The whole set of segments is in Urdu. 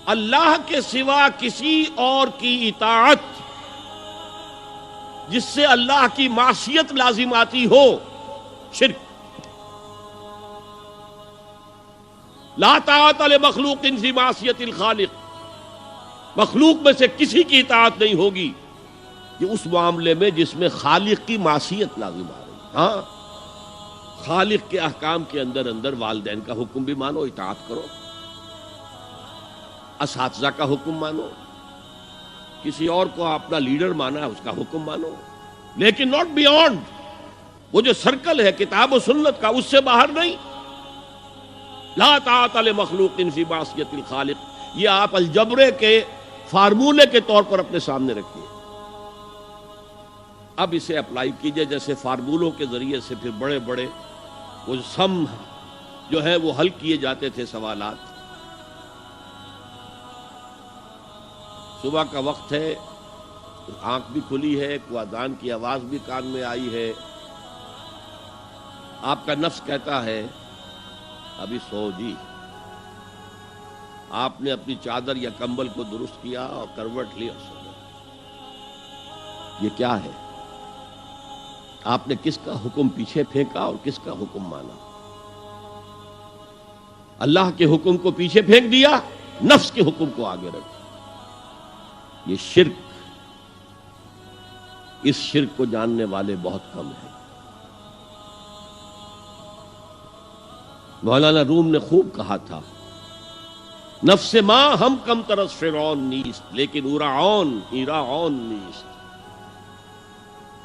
اللہ کے سوا کسی اور کی اطاعت جس سے اللہ کی معصیت لازم آتی ہو، شرک۔ لا طاعت لمخلوق فی معصیت الخالق، مخلوق میں سے کسی کی اطاعت نہیں ہوگی یہ اس معاملے میں جس میں خالق کی معصیت لازم آ رہی۔ ہاں، خالق کے احکام کے اندر والدین کا حکم بھی مانو، اطاعت کرو، اساتذہ کا حکم مانو، کسی اور کو اپنا لیڈر مانا ہے اس کا حکم مانو، لیکن ناٹ بیونڈ، وہ جو سرکل ہے کتاب و سنت کا اس سے باہر نہیں۔ لا طاعت لمخلوق فی معصیت الخالق، یہ آپ الجبرے کے فارمولے کے طور پر اپنے سامنے رکھیے۔ اب اسے اپلائی کیجئے، جیسے فارمولوں کے ذریعے سے پھر بڑے بڑے وہ سم جو ہے وہ حل کیے جاتے تھے سوالات۔ صبح کا وقت ہے، آنکھ بھی کھلی ہے، کوئی اذان کی آواز بھی کان میں آئی ہے، آپ کا نفس کہتا ہے ابھی سو جی۔ آپ نے اپنی چادر یا کمبل کو درست کیا اور کروٹ لی اور سو گئے۔ یہ کیا ہے؟ آپ نے کس کا حکم پیچھے پھینکا اور کس کا حکم مانا؟ اللہ کے حکم کو پیچھے پھینک دیا، نفس کے حکم کو آگے رکھا۔ یہ شرک، اس شرک کو جاننے والے بہت کم ہیں۔ مولانا روم نے خوب کہا تھا، نفس ما ہم کم ترس فرعون نیست لیکن اورعون ایراعون نیست۔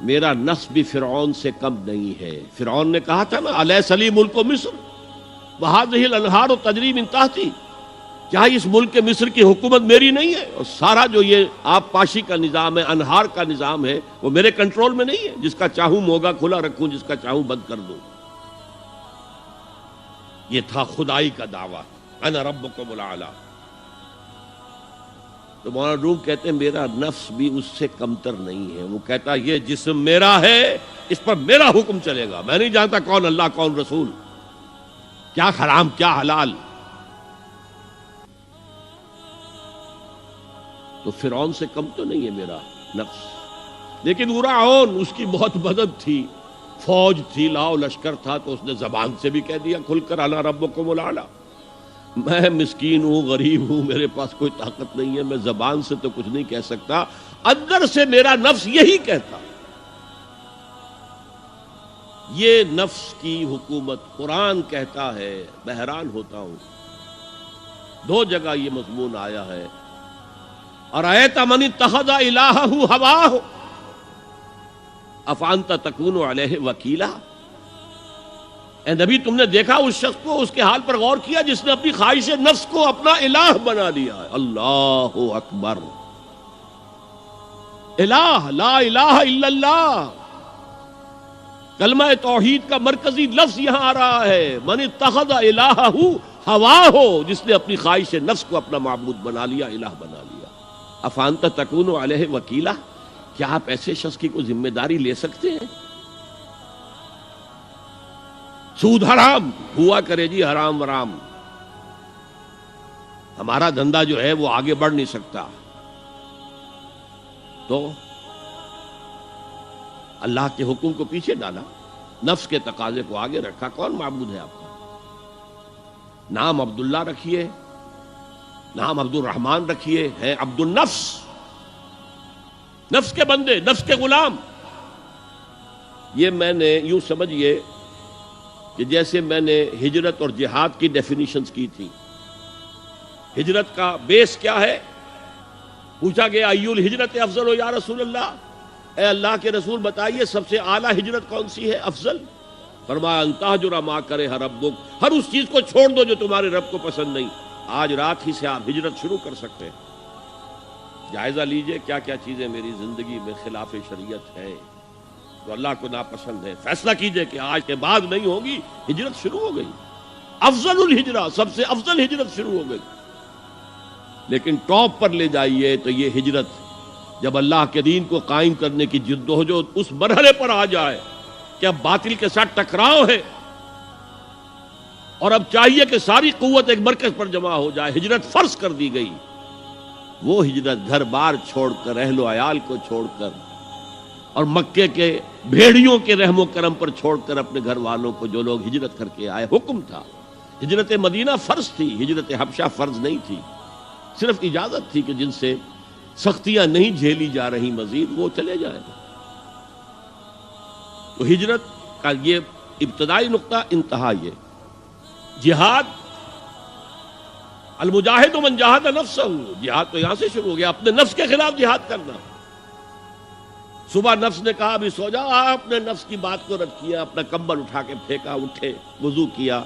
میرا نفس بھی فرعون سے کم نہیں ہے۔ فرعون نے کہا تھا نا الیس لی ملک مصر وہذہ الانہار تجری من تحتی، کیا اس ملک مصر کی حکومت میری نہیں ہے؟ اور سارا جو یہ آب پاشی کا نظام ہے، انہار کا نظام ہے، وہ میرے کنٹرول میں نہیں ہے؟ جس کا چاہوں موگا کھلا رکھوں، جس کا چاہوں بند کر دوں۔ یہ تھا خدائی کا دعویٰ، انا ربکم الاعلی۔ تو مولانا روم کہتے ہیں میرا نفس بھی اس سے کمتر نہیں ہے۔ وہ کہتا یہ جسم میرا ہے، اس پر میرا حکم چلے گا، میں نہیں جانتا کون اللہ کون رسول، کیا حرام کیا حلال۔ تو فرعون سے کم تو نہیں ہے میرا نفس، لیکن اورعون اس کی بہت مدد تھی، فوج تھی، لاؤ لشکر تھا، تو اس نے زبان سے بھی کہہ دیا کھل کر انا ربکم الاعلی۔ میں مسکین ہوں، غریب ہوں، میرے پاس کوئی طاقت نہیں ہے، میں زبان سے تو کچھ نہیں کہہ سکتا، اندر سے میرا نفس یہی کہتا۔ یہ نفس کی حکومت قرآن کہتا ہے، میں حیران ہوتا ہوں، دو جگہ یہ مضمون آیا ہے، ارأیت من اتخذ الہہ ہواہ افانت تکون علیہ وکیلا۔ اے نبی تم نے دیکھا اس شخص کو، اس کے حال پر غور کیا جس نے اپنی خواہش نفس کو اپنا الہ بنا لیا ہے۔ اللہ اکبر، الہ لا الہ الا اللہ، کلمہ توحید کا مرکزی لفظ یہاں آ رہا ہے، من اتخذ الہہ ہواہ، جس نے اپنی خواہش نفس کو اپنا معبود بنا لیا، الہ بنا لیا۔ افانت تکون علیہ وکیلا، کیا آپ ایسے شخص کی کوئی ذمہ داری لے سکتے ہیں؟ سود حرام ہوا کرے جی، حرام ورام، ہمارا دھندا جو ہے وہ آگے بڑھ نہیں سکتا، تو اللہ کے حکم کو پیچھے ڈالا، نفس کے تقاضے کو آگے رکھا۔ کون معبود ہے آپ کا؟ نام عبداللہ رکھیے، نام عبد الرحمن رکھیے، ہے عبد النفس، نفس کے بندے، نفس کے غلام۔ یہ میں نے یوں سمجھئے کہ جیسے میں نے ہجرت اور جہاد کی ڈیفینیشنز کی تھی۔ ہجرت کا بیس کیا ہے؟ پوچھا گیا ایو الہجرت افضل ہو یا رسول اللہ، اے اللہ کے رسول بتائیے سب سے اعلیٰ ہجرت کون سی ہے، افضل؟ فرمایا ان تہجر ما کرہ ربک، ہر اس چیز کو چھوڑ دو جو تمہارے رب کو پسند نہیں۔ آج رات ہی سے آپ ہجرت شروع کر سکتے ہیں۔ جائزہ لیجئے کیا کیا چیزیں میری زندگی میں خلاف شریعت ہے، جو اللہ کو ناپسند ہے، فیصلہ کیجئے کہ آج کے بعد نہیں ہوگی۔ ہجرت شروع ہو گئی، افضل الہجرہ، سب سے افضل ہجرت شروع ہو گئی۔ لیکن ٹاپ پر لے جائیے تو یہ ہجرت جب اللہ کے دین کو قائم کرنے کی جدوجہد اس مرحلے پر آ جائے کہ اب باطل کے ساتھ ٹکراؤ ہے اور اب چاہیے کہ ساری قوت ایک مرکز پر جمع ہو جائے، ہجرت فرض کر دی گئی، وہ ہجرت گھر بار چھوڑ کر، اہل و عیال کو چھوڑ کر، اور مکے کے بھیڑیوں کے رحم و کرم پر چھوڑ کر اپنے گھر والوں کو جو لوگ ہجرت کر کے آئے، حکم تھا۔ ہجرت مدینہ فرض تھی، ہجرت حبشہ فرض نہیں تھی، صرف اجازت تھی کہ جن سے سختیاں نہیں جھیلی جا رہی مزید وہ چلے جائیں۔ تو ہجرت کا یہ ابتدائی نقطہ، انتہا یہ جہاد، المجاہد من جاہد نفسہ، جہاد تو یہاں سے شروع ہو گیا، اپنے نفس کے خلاف جہاد کرنا۔ صبح نفس نے کہا ابھی سو جا، آپ نے نفس کی بات کو رد کیا، اپنا کمبل اٹھا کے پھینکا، اٹھے، وضو کیا،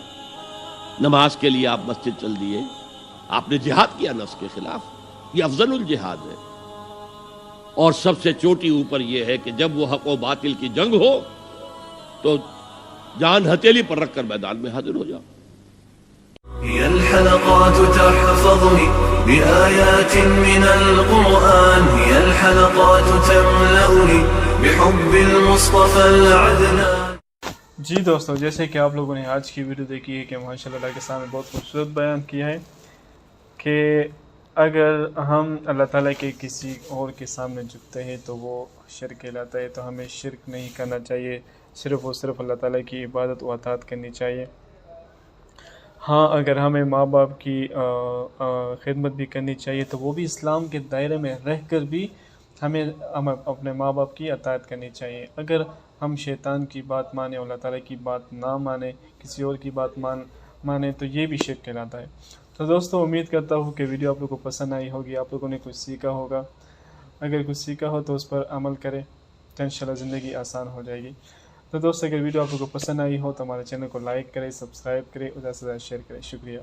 نماز کے لیے آپ مسجد چل دیے، آپ نے جہاد کیا نفس کے خلاف۔ یہ افضل الجہاد ہے، اور سب سے چوٹی اوپر یہ ہے کہ جب وہ حق و باطل کی جنگ ہو تو جان ہتھیلی پر رکھ کر میدان میں حاضر ہو جاؤ۔ هي الحلقات تحفظني بآيات من القرآن، هي الحلقات تملأني بحب المصطفى العدنان۔ جی دوستو، جیسے کہ آپ لوگوں نے آج کی ویڈیو دیکھی ہے کہ ماشاءاللہ اللہ کے سامنے بہت خوبصورت بیان کیا ہے کہ اگر ہم اللہ تعالیٰ کے کسی اور کے سامنے جھکتے ہیں تو وہ شرک کہلاتا ہے، تو ہمیں شرک نہیں کرنا چاہیے، صرف اور صرف اللہ تعالیٰ کی عبادت و اطاعت کرنی چاہیے۔ ہاں، اگر ہمیں ماں باپ کی خدمت بھی کرنی چاہیے تو وہ بھی اسلام کے دائرے میں رہ کر بھی ہمیں اپنے ماں باپ کی اطاعت کرنی چاہیے۔ اگر ہم شیطان کی بات مانیں اور اللہ تعالیٰ کی بات نہ مانیں، کسی اور کی بات مانیں تو یہ بھی شرک کہلاتا ہے۔ تو دوستو، امید کرتا ہوں کہ ویڈیو آپ لوگوں کو پسند آئی ہوگی، آپ لوگوں نے کچھ سیکھا ہوگا۔ اگر کچھ سیکھا ہو تو اس پر عمل کریں تو انشاءاللہ زندگی آسان ہو جائے گی۔ تو دوستو، اگر ویڈیو آپ لوگوں کو پسند آئی ہو تو ہمارے چینل کو لائک کریں، سبسکرائب کریں اور زیادہ سے زیادہ شیئر کریں۔ شکریہ۔